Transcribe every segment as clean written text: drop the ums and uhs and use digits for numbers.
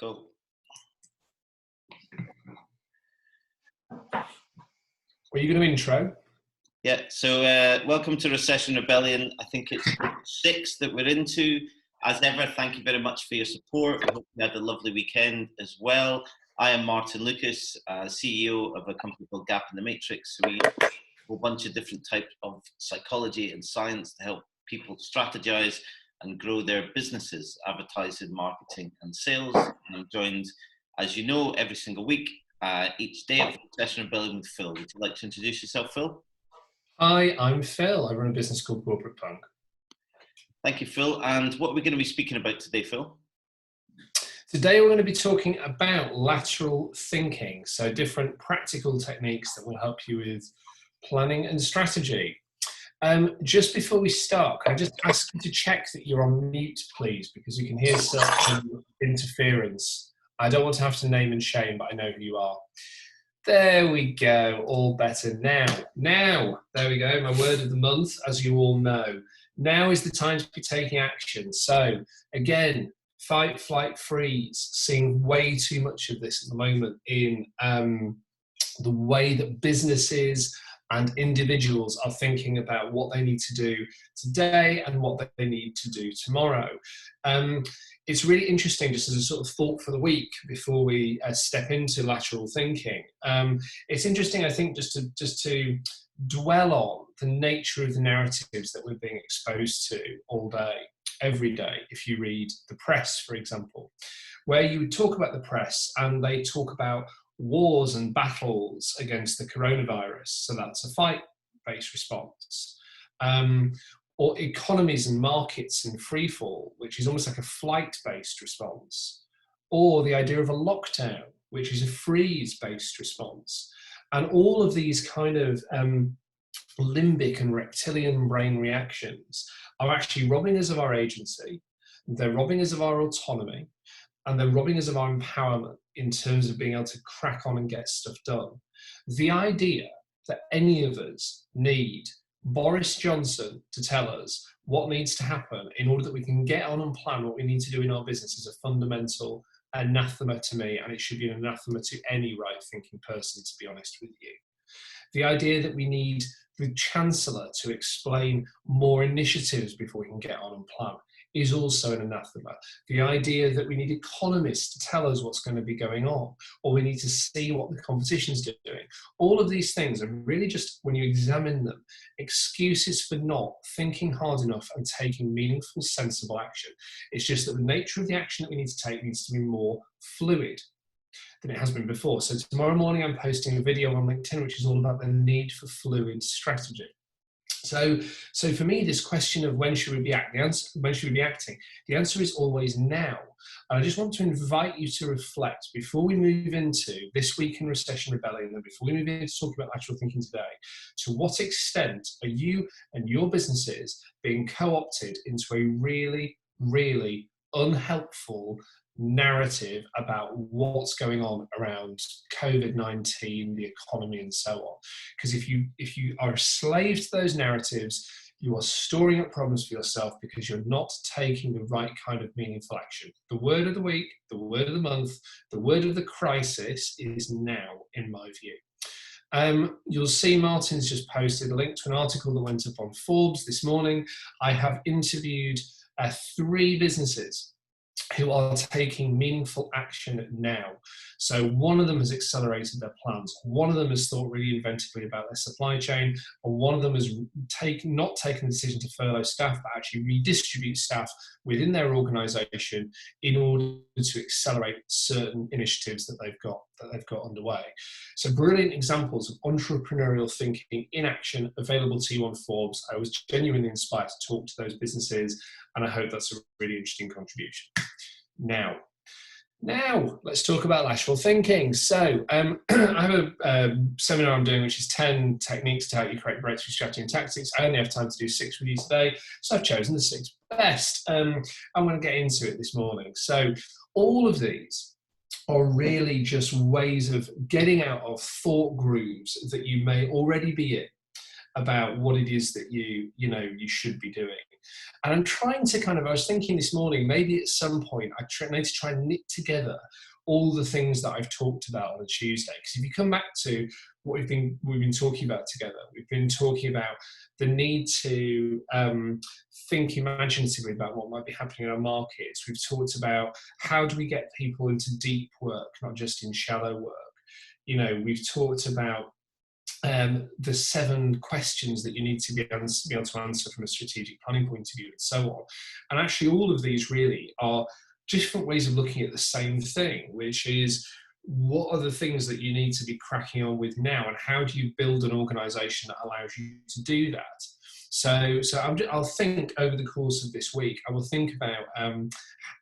Go. Are you going to intro? Yeah, so welcome to Recession Rebellion. I think it's 6 that we're into. As ever, thank you very much for your support. We hope you had a lovely weekend as well. I am Martin Lucas, CEO of a company called Gap in the Matrix. We have a whole bunch of different types of psychology and science to help people strategize and grow their businesses, advertising, marketing, and sales. And I'm joined, as you know, every single week, each day of Recession Rebellion with Phil. Would you like to introduce yourself, Phil? Hi, I'm Phil. I run a business called Corporate Punk. Thank you, Phil. And what are we going to be speaking about today, Phil? Today we're going to be talking about lateral thinking, so different practical techniques that will help you with planning and strategy. Just before we start, can I just ask you to check that you're on mute, please, because you can hear certain interference. I don't want to have to name and shame, but I know who you are. There we go, all better now. Now, there we go, my word of the month, as you all know. Now is the time to be taking action. So, again, fight, flight, freeze, seeing way too much of this at the moment in the way that businesses and individuals are thinking about what they need to do today and what they need to do tomorrow. It's really interesting, just as a sort of thought for the week before we step into lateral thinking. It's interesting, I think, just to dwell on the nature of the narratives that we're being exposed to all day, every day. If you read the press, for example, where you talk about the press and they talk about wars and battles against the coronavirus, so that's a fight-based response, or economies and markets in freefall, which is almost like a flight-based response, or the idea of a lockdown, which is a freeze-based response. And all of these kind of limbic and reptilian brain reactions are actually robbing us of our agency, they're robbing us of our autonomy, and they're robbing us of our empowerment in terms of being able to crack on and get stuff done. The idea that any of us need Boris Johnson to tell us what needs to happen in order that we can get on and plan what we need to do in our business is a fundamental anathema to me, and it should be an anathema to any right-thinking person, to be honest with you. The idea that we need the Chancellor to explain more initiatives before we can get on and plan is also an anathema. The idea that we need economists to tell us what's going to be going on, or we need to see what the competition's doing. All of these things are really just, when you examine them, excuses for not thinking hard enough and taking meaningful, sensible action. It's just that the nature of the action that we need to take needs to be more fluid than it has been before. So tomorrow morning I'm posting a video on LinkedIn which is all about the need for fluid strategy. So for me, this question of when should we be acting, the answer is always now. And I just want to invite you to reflect before we move into this week in Recession Rebellion and before we move into talking about lateral thinking today, to what extent are you and your businesses being co-opted into a really, really unhelpful narrative about what's going on around COVID-19, the economy, and so on. Because if you are a slave to those narratives, you are storing up problems for yourself because you're not taking the right kind of meaningful action. The word of the week, the word of the month, the word of the crisis is now, in my view. You'll see Martin's just posted a link to an article that went up on Forbes this morning. I have interviewed 3 businesses who are taking meaningful action now. So one of them has accelerated their plans. One of them has thought really inventively about their supply chain, and one of them has not taken the decision to furlough staff, but actually redistribute staff within their organisation in order to accelerate certain initiatives that they've got underway. So brilliant examples of entrepreneurial thinking in action available to you on Forbes. I was genuinely inspired to talk to those businesses, and I hope that's a really interesting contribution. Now, let's talk about lateral thinking. So I have a seminar I'm doing, which is 10 techniques to help you create breakthrough strategy and tactics. I only have time to do 6 with you today, so I've chosen the 6 best. I'm going to get into it this morning. So all of these are really just ways of getting out of thought grooves that you may already be in about what it is that you should be doing. And I'm trying to I was thinking this morning, maybe at some point I need to try and knit together all the things that I've talked about on a Tuesday. Because if you come back to what we've been talking about together, we've been talking about the need to think imaginatively about what might be happening in our markets. We've talked about how do we get people into deep work, not just in shallow work. We've talked about the 7 questions that you need to be able to answer from a strategic planning point of view, and so on. And actually, all of these really are different ways of looking at the same thing, which is what are the things that you need to be cracking on with now, and how do you build an organisation that allows you to do that? So I'll think over the course of this week, I will think about,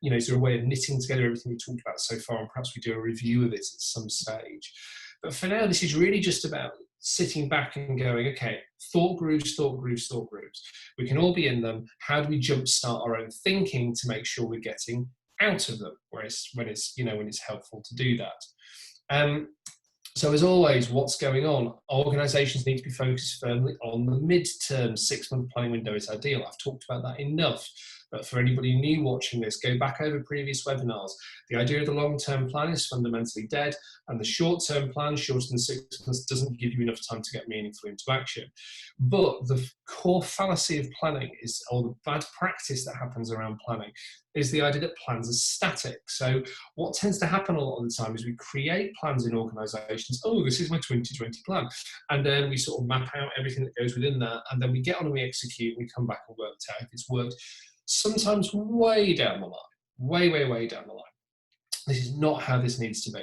is there a way of knitting together everything we've talked about so far, and perhaps we do a review of it at some stage. But for now, this is really just about sitting back and going, okay, thought grooves. We can all be in them. How do we jumpstart our own thinking to make sure we're getting out of them when it's helpful to do that? So as always, what's going on? Organisations need to be focused firmly on the mid-term 6-month planning window is ideal. I've talked about that enough. But for anybody new watching this, go back over previous webinars. The idea of the long-term plan is fundamentally dead, and the short-term plan, shorter than 6 months, doesn't give you enough time to get meaningfully into action. But the core fallacy of planning is, or the bad practice that happens around planning, is the idea that plans are static. So what tends to happen a lot of the time is we create plans in organisations. Oh, this is my 2020 plan. And then we sort of map out everything that goes within that, and then we get on and we execute, and we come back and work it out if it's worked. Sometimes way down the line, way down the line. This is not how this needs to be.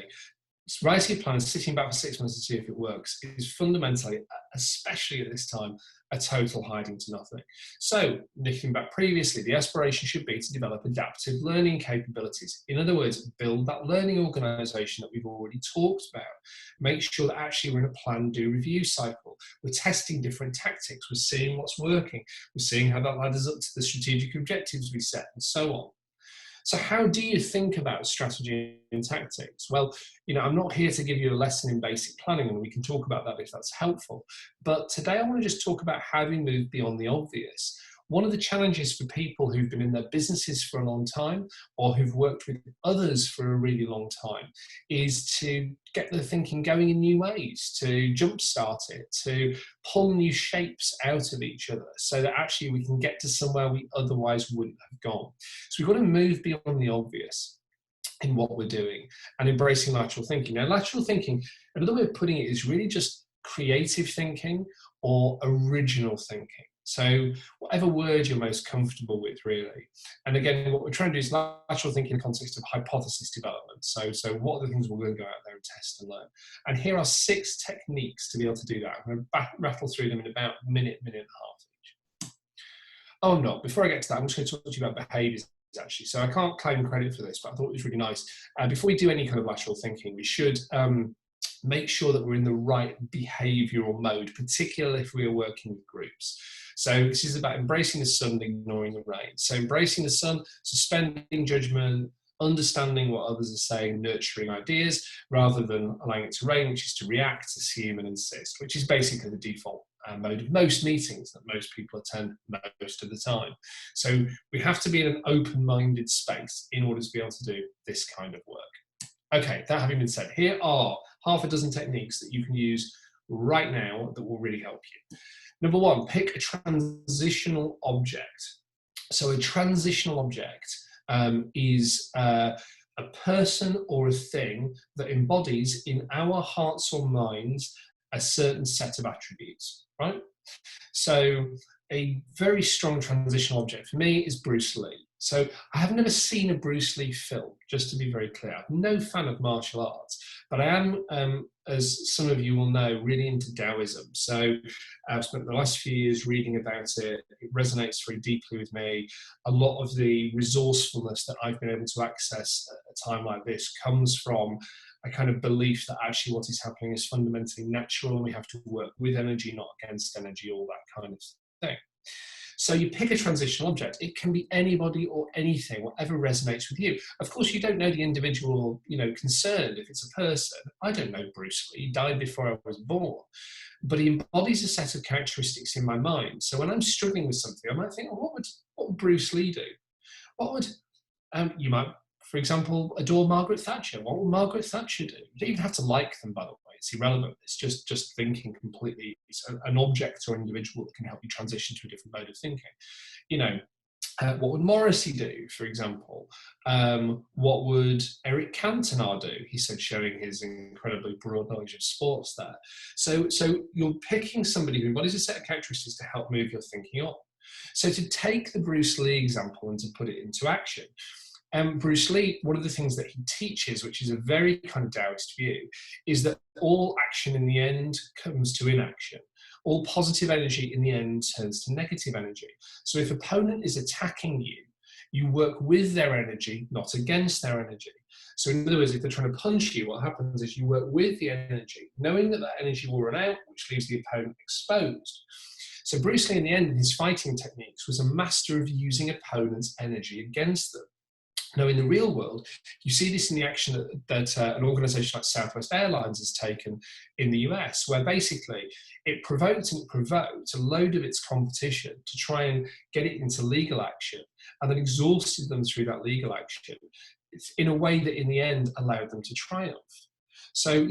Writing a plan, sitting back for 6 months to see if it works, is fundamentally, especially at this time, a total hiding to nothing. So, looking back previously, the aspiration should be to develop adaptive learning capabilities. In other words, build that learning organisation that we've already talked about. Make sure that actually we're in a plan, do, review cycle. We're testing different tactics. We're seeing what's working. We're seeing how that ladders up to the strategic objectives we set, and so on. So how do you think about strategy and tactics? Well, I'm not here to give you a lesson in basic planning, and we can talk about that if that's helpful. But today I want to just talk about how we move beyond the obvious. One of the challenges for people who've been in their businesses for a long time, or who've worked with others for a really long time, is to get their thinking going in new ways, to jumpstart it, to pull new shapes out of each other, so that actually we can get to somewhere we otherwise wouldn't have gone. So we've got to move beyond the obvious in what we're doing and embracing lateral thinking. Now, lateral thinking, another way of putting it, is really just creative thinking or original thinking. So whatever word you're most comfortable with, really. And again, what we're trying to do is lateral thinking in the context of hypothesis development. So what are the things we're going to go out there and test and learn? And here are 6 techniques to be able to do that. I'm going to rattle through them in about a minute and a half each. Oh no, before I get to that, I'm just going to talk to you about behaviours, actually. So I can't claim credit for this, but I thought it was really nice. Before we do any kind of lateral thinking, we should make sure that we're in the right behavioural mode, particularly if we are working with groups. So this is about embracing the sun and ignoring the rain. So embracing the sun, suspending judgment, understanding what others are saying, nurturing ideas, rather than allowing it to rain, which is to react, assume and insist, which is basically the default mode of most meetings that most people attend most of the time. So we have to be in an open-minded space in order to be able to do this kind of work. Okay, that having been said, here are half a dozen techniques that you can use right now that will really help you. Number 1, pick a transitional object. So a transitional object is a person or a thing that embodies in our hearts or minds a certain set of attributes, right? So a very strong transitional object for me is Bruce Lee. So I have never seen a Bruce Lee film, just to be very clear. I'm no fan of martial arts, but I am, as some of you will know, really into Taoism. So I've spent the last few years reading about it. It resonates very deeply with me. A lot of the resourcefulness that I've been able to access at a time like this comes from a kind of belief that actually what is happening is fundamentally natural, and we have to work with energy, not against energy, all that kind of thing. So you pick a transitional object. It can be anybody or anything, whatever resonates with you. Of course, you don't know the individual, concerned. If it's a person, I don't know Bruce Lee. He died before I was born, but he embodies a set of characteristics in my mind. So when I'm struggling with something, I might think, oh, what would Bruce Lee do? What would you might, for example, adore Margaret Thatcher. What would Margaret Thatcher do? You don't even have to like them, by the way. It's irrelevant. It's just thinking completely. It's an object or individual that can help you transition to a different mode of thinking. What would Morrissey do, for example? What would Eric Cantona do? He said, showing his incredibly broad knowledge of sports there. So you're picking somebody who embodies a set of characteristics to help move your thinking on. So to take the Bruce Lee example and to put it into action, Bruce Lee, one of the things that he teaches, which is a very kind of Taoist view, is that all action in the end comes to inaction. All positive energy in the end turns to negative energy. So if an opponent is attacking you, you work with their energy, not against their energy. So in other words, if they're trying to punch you, what happens is you work with the energy, knowing that that energy will run out, which leaves the opponent exposed. So Bruce Lee, in the end, in his fighting techniques, was a master of using opponents' energy against them. Now, in the real world, you see this in the action that an organisation like Southwest Airlines has taken in the US, where basically it provoked a load of its competition to try and get it into legal action, and then exhausted them through that legal action in a way that in the end allowed them to triumph. So,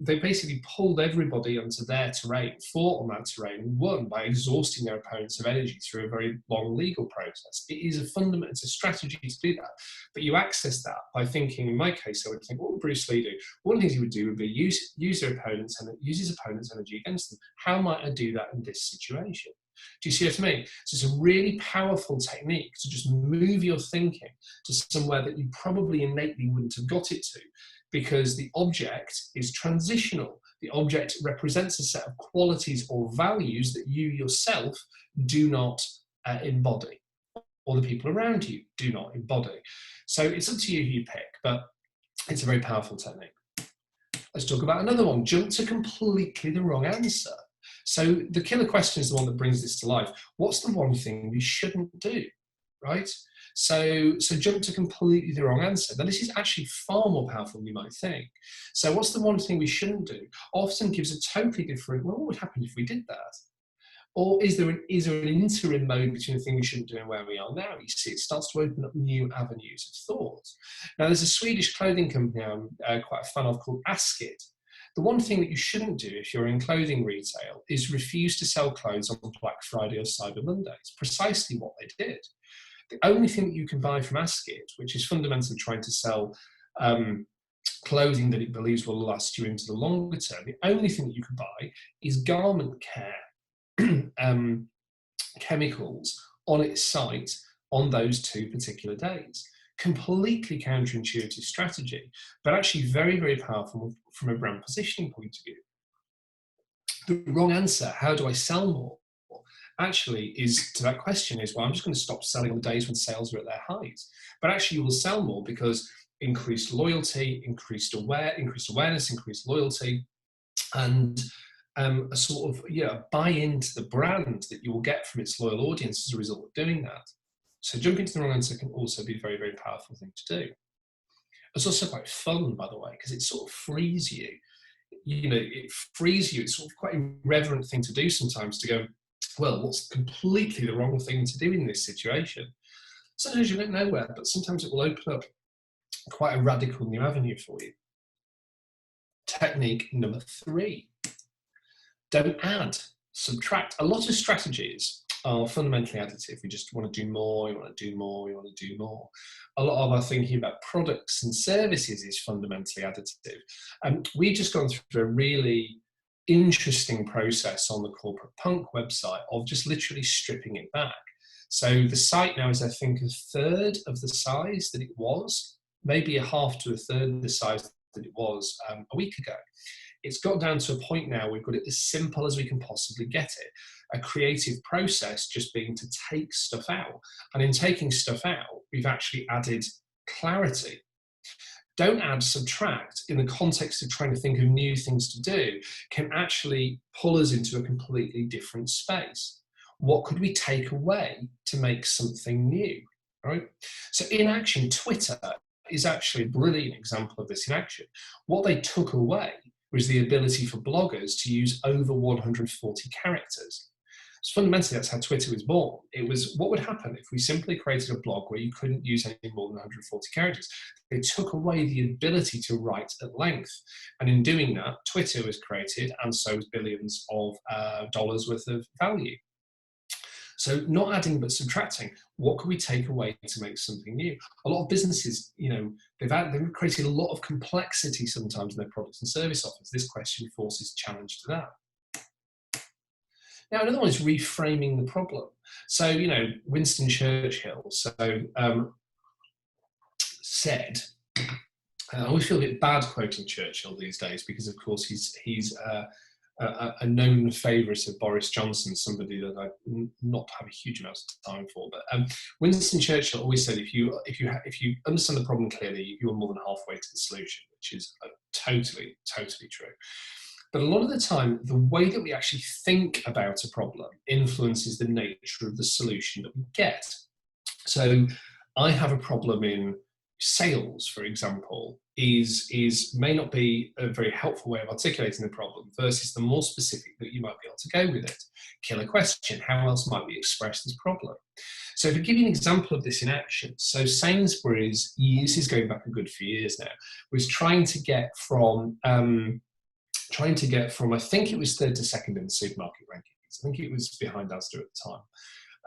they basically pulled everybody onto their terrain, fought on that terrain, and won by exhausting their opponents of energy through a very long legal process. It is a fundamental strategy to do that. But you access that by thinking, in my case, I would think, what would Bruce Lee do? One of the things he would do would be use his opponent's energy against them. How might I do that in this situation? Do you see what I mean? So it's a really powerful technique to just move your thinking to somewhere that you probably innately wouldn't have got it to, because the object is transitional. The object represents a set of qualities or values that you yourself do not embody, or the people around you do not embody. So it's up to you who you pick, but it's a very powerful technique. Let's talk about another one. Jump to completely the wrong answer. So the killer question is the one that brings this to life. What's the one thing we shouldn't do, right? So jump to completely the wrong answer. Now, this is actually far more powerful than you might think. So what's the one thing we shouldn't do? Often gives a totally different, well, what would happen if we did that? Or is there an interim mode between the thing we shouldn't do and where we are now? You see, it starts to open up new avenues of thought. Now, there's a Swedish clothing company I'm quite a fan of called Askid. The one thing that you shouldn't do if you're in clothing retail is refuse to sell clothes on Black Friday or Cyber Monday. It's precisely what they did. The only thing that you can buy from Askid, which is fundamentally trying to sell clothing that it believes will last you into the longer term, the only thing that you can buy is garment care chemicals on its site on those 2 particular days. Completely counterintuitive strategy, but actually very, very powerful from a brand positioning point of view. The wrong answer, how do I sell more? Actually, is to that question is, well, I'm just going to stop selling on the days when sales are at their height. But actually, you will sell more because increased loyalty, increased awareness, increased loyalty, and a sort of buy into the brand that you will get from its loyal audience as a result of doing that. So jumping to the wrong answer can also be a very, very powerful thing to do. It's also quite fun, by the way, because it sort of frees you. It frees you. It's sort of quite an irreverent thing to do sometimes, to go, well, what's completely the wrong thing to do in this situation? Sometimes you don't know where, but sometimes it will open up quite a radical new avenue for you. Technique number 3. Don't add, subtract. A lot of strategies are fundamentally additive. We just want to do more, we want to do more, we want to do more. A lot of our thinking about products and services is fundamentally additive. We've just gone through a really interesting process on the Corporate Punk website of just literally stripping it back. So the site now is, I think, a third of the size that it was, maybe a half to a third of the size that it was a week ago. It's got down to a point now we've got it as simple as we can possibly get it. A creative process just being to take stuff out. And in taking stuff out, we've actually added clarity. Don't add, subtract in the context of trying to think of new things to do can actually pull us into a completely different space. what could we take away to make something new, right? So in action, Twitter is actually a brilliant example of this in action. What they took away was the ability for bloggers to use over 140 characters. So fundamentally, that's how Twitter was born. It was, what would happen if we simply created a blog where you couldn't use any more than 140 characters? They took away the ability to write at length. And in doing that, Twitter was created, and so was billions of dollars worth of value. So not adding but subtracting. What can we take away to make something new? A lot of businesses, they've created a lot of complexity sometimes in their products and service offers. This question forces challenge to that. Now, another one is reframing the problem. So, Winston Churchill said, I always feel a bit bad quoting Churchill these days because, of course, he's a known favourite of Boris Johnson, somebody that I not have a huge amount of time for. But Winston Churchill always said, if you understand the problem clearly, you are more than halfway to the solution, which is totally true. But a lot of the time, the way that we actually think about a problem influences the nature of the solution that we get. So I have a problem in sales, for example, may not be a very helpful way of articulating the problem versus the more specific that you might be able to go with it. Killer question, how else might we express this problem? So to give you an example of this in action, so Sainsbury's, this is going back a good few years now, was trying to get from, I think it was third to second in the supermarket rankings. I think it was behind Asda at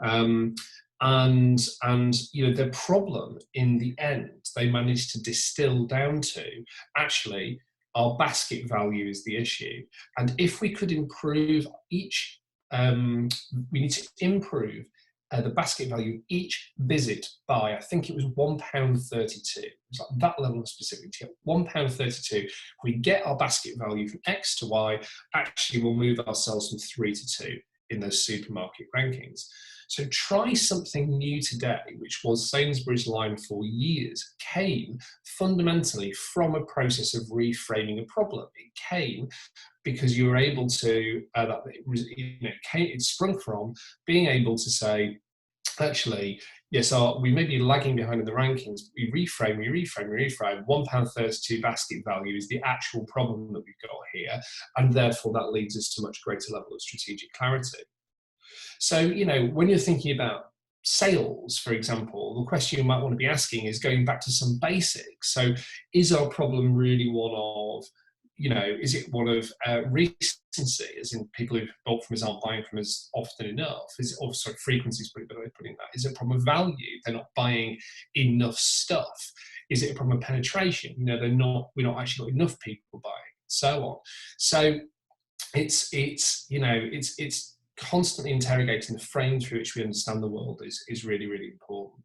the time. The problem in the end, they managed to distill down to, actually, our basket value is the issue. And if we could improve we need to improve the basket value each visit by, I think it was £1.32. It's like that level of specific. To get £1.32, if we get our basket value from X to Y, actually we'll move ourselves from 3 to 2 in those supermarket rankings. So try something new today, which was Sainsbury's line for years, came fundamentally from a process of reframing a problem. It came because you were able to, it sprung from being able to say, actually, yes, we may be lagging behind in the rankings, but we reframe. £1.32 basket value is the actual problem that we've got here, and therefore that leads us to much greater level of strategic clarity. So, when you're thinking about sales, for example, the question you might want to be asking is going back to some basics. So is our problem really one of, is it one of recency, as in people who bought from us aren't buying from us often enough? Is it also frequency is probably a better way of putting that? Is it a problem of value? They're not buying enough stuff. Is it a problem of penetration? We're not actually got enough people buying, so on. So it's constantly interrogating the frame through which we understand the world is really, really important.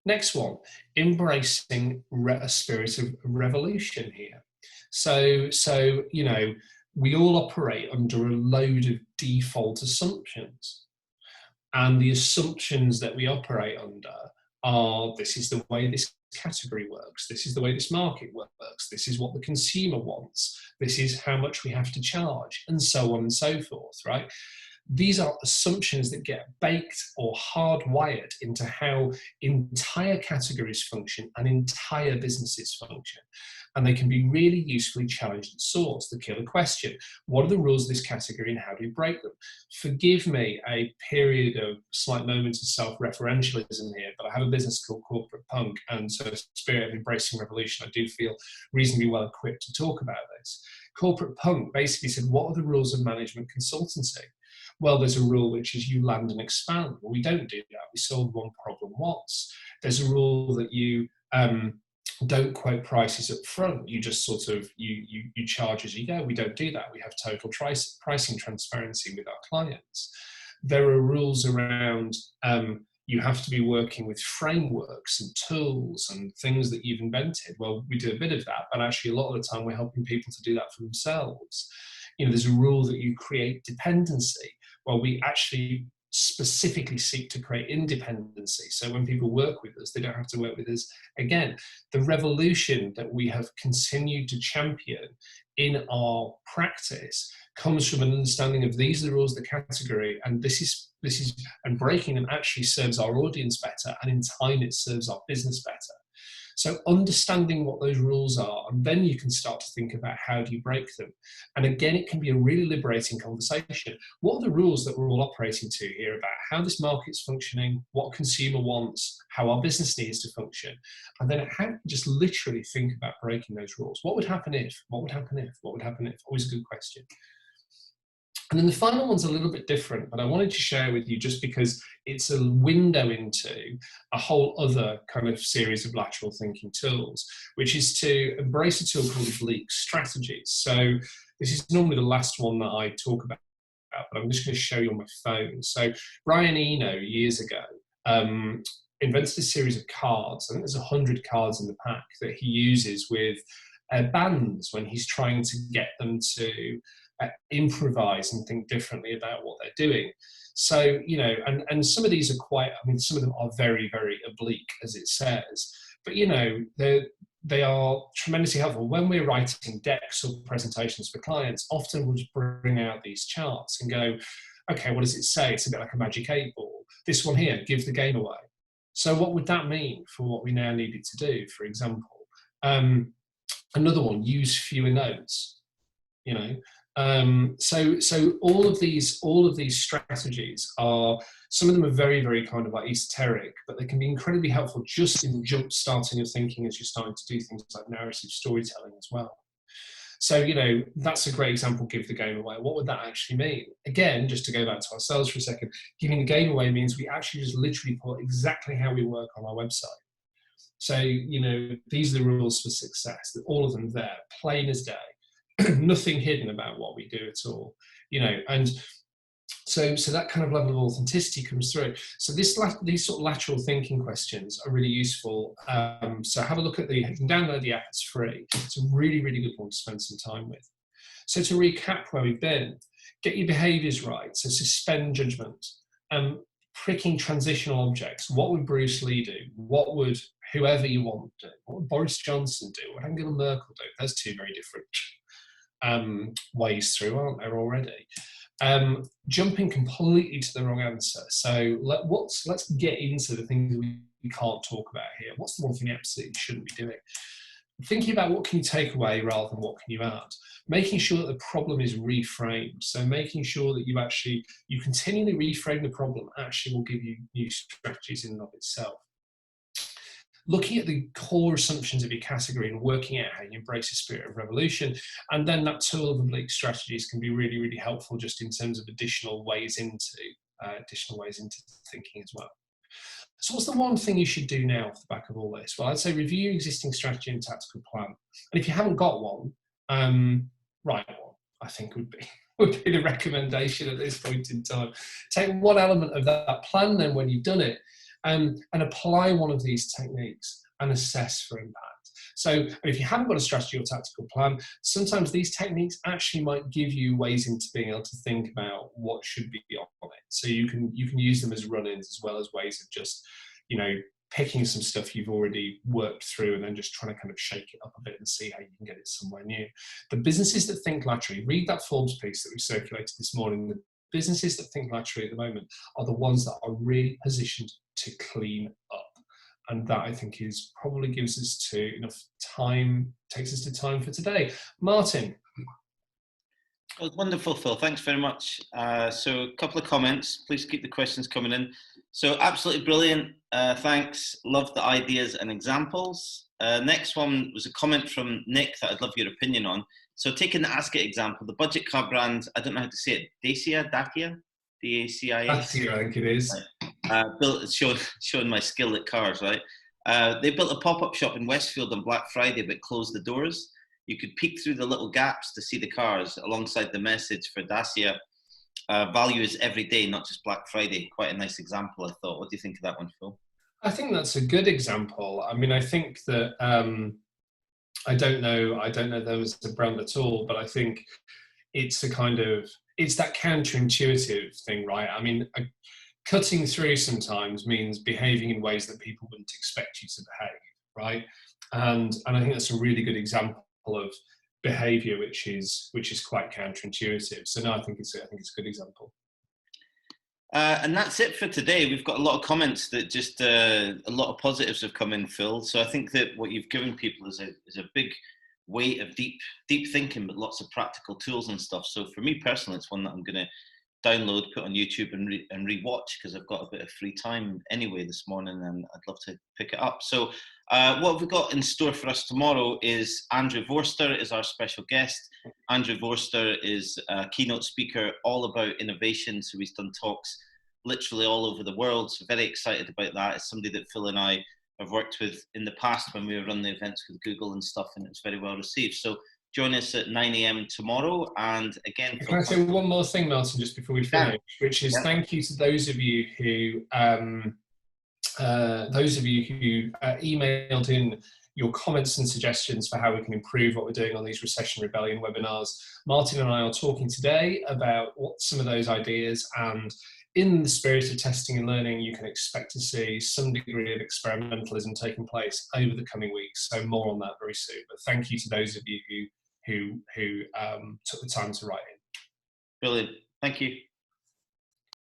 Next one, embracing a spirit of revolution here. So we all operate under a load of default assumptions. And the assumptions that we operate under are, this is the way this category works, this is the way this market works, this is what the consumer wants, this is how much we have to charge, and so on and so forth, right? These are assumptions that get baked or hardwired into how entire categories function and entire businesses function. And they can be really usefully challenged at source. The killer question, what are the rules of this category and how do we break them? Forgive me a period of slight moments of self-referentialism here, but I have a business called Corporate Punk, and so spirit of embracing revolution, I do feel reasonably well equipped to talk about this. Corporate Punk basically said, what are the rules of management consultancy? Well, there's a rule which is you land and expand. Well, we don't do that. We solve one problem once. There's a rule that you don't quote prices up front. You just sort of, you charge as you go. We don't do that. We have total pricing transparency with our clients. There are rules around you have to be working with frameworks and tools and things that you've invented. Well, we do a bit of that, but actually a lot of the time we're helping people to do that for themselves. There's a rule that you create dependency. Well, we actually specifically seek to create independency. So when people work with us, they don't have to work with us again. The revolution that we have continued to champion in our practice comes from an understanding of these are the rules of the category, and this is and breaking them actually serves our audience better, and in time it serves our business better. So understanding what those rules are, and then you can start to think about how do you break them. And again, it can be a really liberating conversation. What are the rules that we're all operating to here about how this market's functioning, what consumer wants, how our business needs to function, and then how just literally think about breaking those rules. What would happen if? What would happen if? What would happen if? Always a good question. And then the final one's a little bit different, but I wanted to share with you just because it's a window into a whole other kind of series of lateral thinking tools, which is to embrace a tool called Oblique strategies. So this is normally the last one that I talk about, but I'm just going to show you on my phone. So Brian Eno, years ago, invented a series of cards. I think there's 100 cards in the pack that he uses with bands when he's trying to get them to improvise and think differently about what they're doing. So, you know, and some of these are quite, I mean, some of them are very, very oblique, as it says, but, you know, they are tremendously helpful. When we're writing decks or presentations for clients, often we'll just bring out these charts and go, okay, what does it say? It's a bit like a magic 8-ball. This one here, give the game away. So what would that mean for what we now needed to do, for example? Another one, use fewer notes, you know. So all of these strategies are, some of them are very, very kind of like esoteric, but they can be incredibly helpful just in jump starting your thinking as you're starting to do things like narrative storytelling as well. So, you know, that's a great example, give the game away. What would that actually mean? Again, just to go back to ourselves for a second, giving the game away means we actually just literally put exactly how we work on our website. So, you know, these are the rules for success, all of them there, plain as day. Nothing hidden about what we do at all, you know, and so that kind of level of authenticity comes through. So these sort of lateral thinking questions are really useful. So have a look at you can download the app, it's free. It's a really, really good one to spend some time with. So to recap where we've been, get your behaviors right. So suspend judgment. Pricking transitional objects. What would Bruce Lee do? What would whoever you want do? What would Boris Johnson do? What would Angela Merkel do? Those two very different ways through, aren't there already? Jumping completely to the wrong answer. So let's get into the things we can't talk about here. What's the one thing you absolutely shouldn't be doing? Thinking about what can you take away rather than what can you add. Making sure that the problem is reframed. So making sure that you continually reframe the problem actually will give you new strategies in and of itself. Looking at the core assumptions of your category and working out how you embrace the spirit of revolution. And then that tool of oblique strategies can be really, really helpful just in terms of additional ways into thinking as well. So what's the one thing you should do now off the back of all this? Well, I'd say review your existing strategy and tactical plan. And if you haven't got one, write one, I think would be the recommendation at this point in time. Take one element of that plan then when you've done it, and apply one of these techniques and assess for impact. So if you haven't got a strategy or tactical plan, sometimes these techniques actually might give you ways into being able to think about what should be on it. So you can use them as run-ins as well as ways of just, you know, picking some stuff you've already worked through and then just trying to kind of shake it up a bit and see how you can get it somewhere new. The businesses that think laterally, read that Forbes piece that we circulated this morning. The businesses that think laterally at the moment are the ones that are really positioned to clean up. And that, I think, is probably gives us to enough time, takes us to time for today. Martin. Well, wonderful, Phil. Thanks very much. So a couple of comments. Please keep the questions coming in. So absolutely brilliant. Thanks. Love the ideas and examples. Next one was a comment from Nick that I'd love your opinion on. So taking the Ascot example, the budget car brand, I don't know how to say it, Dacia, D-A-C-I-A? Dacia, I think it is. Showing my skill at cars, right? They built a pop-up shop in Westfield on Black Friday, but closed the doors. You could peek through the little gaps to see the cars alongside the message for Dacia. Value is every day, not just Black Friday. Quite a nice example, I thought. What do you think of that one, Phil? I think that's a good example. I mean, I think that, I don't know them as a brand at all, but I think it's that counterintuitive thing, right? I mean, cutting through sometimes means behaving in ways that people wouldn't expect you to behave, right? And I think that's a really good example of behavior which is quite counterintuitive. So no, I think it's a good example. And that's it for today. We've got a lot of comments that just a lot of positives have come in, Phil. So I think that what you've given people is a big weight of deep thinking, but lots of practical tools and stuff. So for me personally, it's one that I'm going to download, put on YouTube, and rewatch, because I've got a bit of free time anyway this morning, and I'd love to pick it up. So what have we got in store for us tomorrow is Andrew Vorster is our special guest. Andrew Vorster is a keynote speaker all about innovation, so he's done talks literally all over the world, so very excited about that. It's somebody that Phil and I have worked with in the past when we were running the events with Google and stuff, and it's very well received. So join us at 9 a.m. tomorrow. And again, can I say one more thing, Martin, just before we finish, which is thank you to those of you who emailed in your comments and suggestions for how we can improve what we're doing on these Recession Rebellion webinars. Martin and I are talking today about what some of those ideas, and in the spirit of testing and learning, you can expect to see some degree of experimentalism taking place over the coming weeks. So more on that very soon. But thank you to those of you who took the time to write in. Brilliant. Thank you.